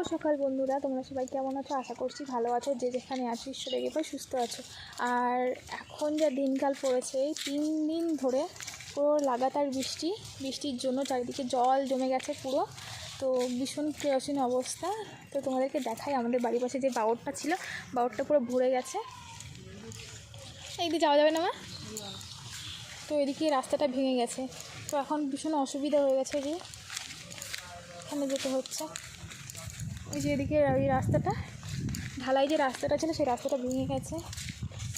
সকাল বন্ধুরা, তোমরা সবাই কেমন আছো? আশা করছি ভালো আছো। যে যেখানে আছো ঈশ্বরের কৃপায় সুস্থ আছো। আর এখন যা দিনকাল পড়েছে, 3 দিন ধরে পুরো লাগাতার বৃষ্টির জন্য চারিদিকে জল জমে গেছে পুরো। তো ভীষণ কেরোসিন অবস্থা। তো তোমাদেরকে দেখাই, আমাদের বাড়ির পাশে যে বাওরটা ছিল, বাওরটা পুরো ভরে গেছে। এইদিকে যাওয়া যাবে না মা? তো এদিকে রাস্তাটা ভেঙে গেছে। তো এখন ভীষণ অসুবিধা হয়ে গেছে, যে এখানে যেতে হচ্ছে। ওই যে এদিকে ওই রাস্তাটা, ঢালাই যে রাস্তাটা ছিল সেই রাস্তাটা ভেঙে গেছে।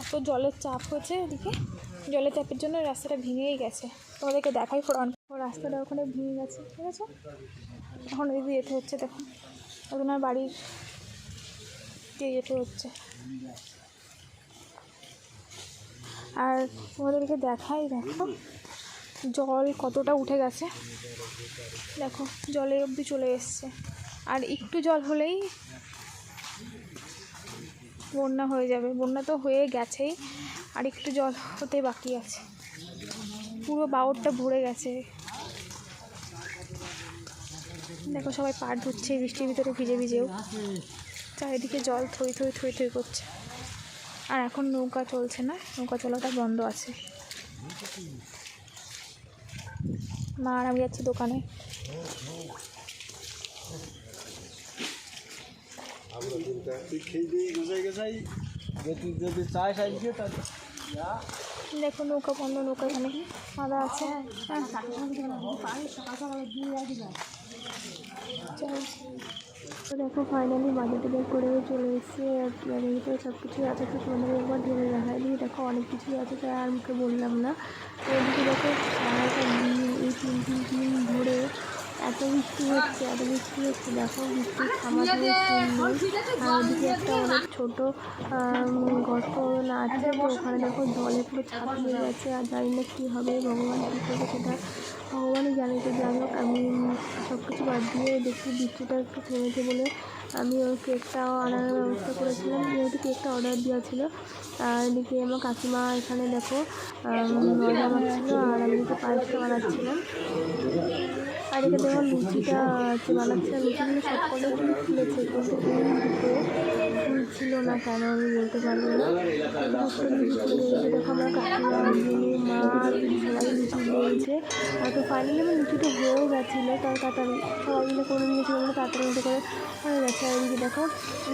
এত জলের চাপ হয়েছে, এদিকে জলের চাপের জন্য রাস্তাটা ভেঙেই গেছে। তোমাদেরকে দেখাই ফ্রন্ট, ও রাস্তাটা ওখানে ভেঙে গেছে, ঠিক আছে? এখন এদিকে যেতে হচ্ছে, দেখুন ওনার বাড়ির দিয়ে যেতে হচ্ছে। আর তোমাদেরকে দেখাই, দেখো জল কতটা উঠে গেছে, দেখো জলে অবধি চলে এসছে। আর একটু জল হলেই বন্যা হয়ে যাবে। বন্যা তো হয়ে গেছেই, আর একটু জল হতে বাকি আছে। পুরো বাওরটা ভরে গেছে। দেখো সবাই পাড় ধুচ্ছে বৃষ্টির ভিতরে ভিজে ভিজেও। চারিদিকে জল থই থই থই থই করছে। আর এখন নৌকা চলছে না, নৌকা চলাটা বন্ধ আছে। মা আর আমি যাচ্ছি দোকানে। দেখো নৌকা বন্ধ, নৌকা এখানে আদা আছে। তো দেখো ফাইনালি বাজার টাজার করে চলে এসেছে। আর বাজারের ভিতরে সব কিছুই আছে, তো তোমাদের একবার ঢেলে দেখাই দিই। দেখো অনেক কিছুই আছে, তাই আর মুখে বললাম না। তো এদিকে দেখো সারাটা দিন, এই 3 দিন ধরে এত বৃষ্টি হচ্ছে, দেখো বৃষ্টির থামার নেই। আর ওদিকে একটা অনেক ছোটো গর্ত না আছে, তো ওখানে দেখো জলে পুরো ছাপিয়ে গেছে। আর জানি না কী হবে, ভগবান কী করবে সেটা ভগবানই জানে। তো যাই হোক, আমি সব কিছু বাদ দিয়ে দেখি বৃষ্টিটা একটু থেমেছে বলে আমি ওই কেকটাও আনার ব্যবস্থা করেছিলাম, যেহেতু কেকটা অর্ডার দেওয়া ছিল। আর এদিকে আমার কাকিমা এখানে দেখো মজা মারছিল, আর আমি এদিকে পায়েসটা বানাচ্ছিলাম। আর এখানে দেখো লুচিটা বানাচ্ছিলাম। লুচিগুলো সব কটাই কিন্তু ফুলেছে, কিন্তু এই দুটো ফুলছিল না কেন আমি বলতে পারবো না। দেখো আমার কাকিমা, বোনু, মা, সবাই লুচি দিয়েছে। তো ফাইনালি আমার লুচিটা হয়েও গেছিলো, তার তাড়াতাড়ি সবাই মিলে করে নিয়েছিল বলে তাড়াতাড়ি মতো করে হয়ে গেছে। আর এদিকে দেখো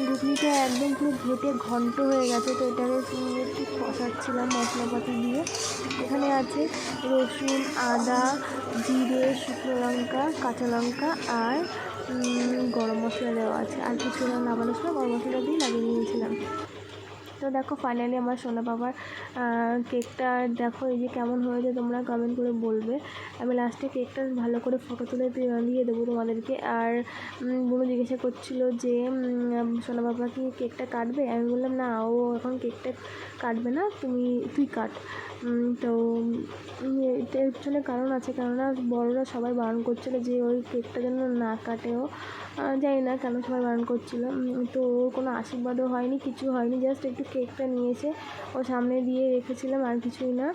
ঘুগনিটা একদম পুরো ঘেটে ঘন্ট হয়ে গেছে। তো এটাকে একটু কষাচ্ছিলাম মশলাপাতি দিয়ে। এখানে আছে রসুন, আদা, জিরে, শুকনো লঙ্কা, কাঁচা লঙ্কা আর গরম মশলা দেওয়া আছে। আর কিছু না, নামানোর সময় গরম মশলা দিয়ে লাগিয়ে নিয়েছিলাম। তো দেখো ফাইনালি আমার সোনা বাবার কেকটা দেখো এই যে কেমন হয়েছে, তোমরা কমেন্ট করে বলবে। আমি লাস্টে কেকটা ভালো করে ফটো তুলে দিয়ে দেবো তোমাদেরকে। আর বোনও জিজ্ঞাসা করছিলো যে সোনা বাবা কি কেকটা কাটবে? আমি বললাম না, ও এখন কেকটা কাটবে না, তুই কাট। তো এটার পিছনে কারণ আছে, কেননা বড়রা সবাই বারণ করছিলো যে ওই কেকটা যেন না কাটেও। জানি না কেন সবাই বারণ করছিলো। তো ওর কোনো আশীর্বাদও হয়নি, কিছু হয়নি, জাস্ট একটু কেকটা নিয়েছে, ও সামনে দিয়ে রেখেছিলাম, আর কিছুই না।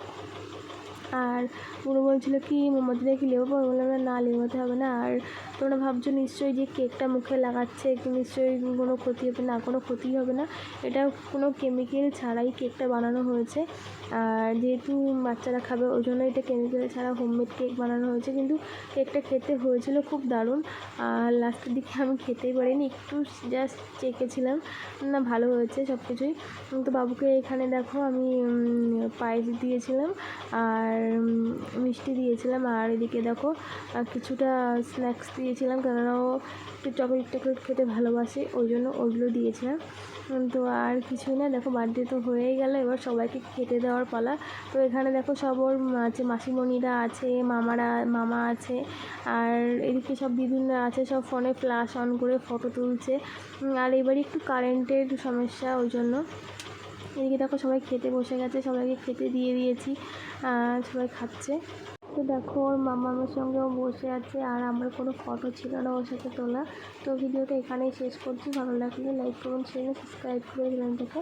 আর পুরো বলছিলো কি মোমবাতি দিয়ে কি লেবো? বললাম না, লেবোতে হবে না। আর তোমরা ভাবছো নিশ্চয়ই যে কেকটা মুখে লাগাচ্ছে নিশ্চয়ই কোনো ক্ষতি হবে না, কোনো ক্ষতি হবে না। এটা কোনো কেমিক্যাল ছাড়াই কেকটা বানানো হয়েছে। আর যেহেতু বাচ্চারা খাবে ওই জন্য এটা কেমিক্যাল ছাড়া হোমমেড কেক বানানো হয়েছে। কিন্তু কেকটা খেতে হয়েছিল খুব দারুণ। আর লাস্টের দিকে আমি খেতেই পারিনি, একটু জাস্ট চেখেছিলাম, না ভালো হয়েছে সব কিছুই। তো বাবুকে এখানে দেখো আমি পায়েস দিয়েছিলাম আর মিষ্টি দিয়েছিলাম। আর এদিকে দেখো কিছুটা স্ন্যাক্স দিয়েছিলাম, কেননা ও একটু চকলেট খেতে ভালোবাসে, ওই জন্য ওগুলো দিয়েছিলাম। তো আর কিছুই না, দেখো বার্থডে তো হয়েই গেল, এবার সবাইকে খেতে দেওয়ার পালা। তো এখানে দেখো সব ওর আছে, মাসিমণিরা আছে, মামা আছে, আর এদিকে সব দিদিরা আছে, সব ফোনে ফ্ল্যাশ অন করে ফটো তুলছে। আর এবারে একটু কারেন্টের সমস্যা, ওই জন্য। এদিকে দেখো সবাই খেতে বসে গেছে, সবাইকে খেতে দিয়ে দিয়েছি, সবাই খাচ্ছে। তো দেখো ওর মামার সঙ্গেও বসে আছে, আর আমার কোনো ফটো ছিল না ওর সাথে তোলা। তো ভিডিওটা এখানেই শেষ করছি। ভালো লাগলে লাইক করুন, শেয়ার, সাবস্ক্রাইব করে চ্যানেলটাকে।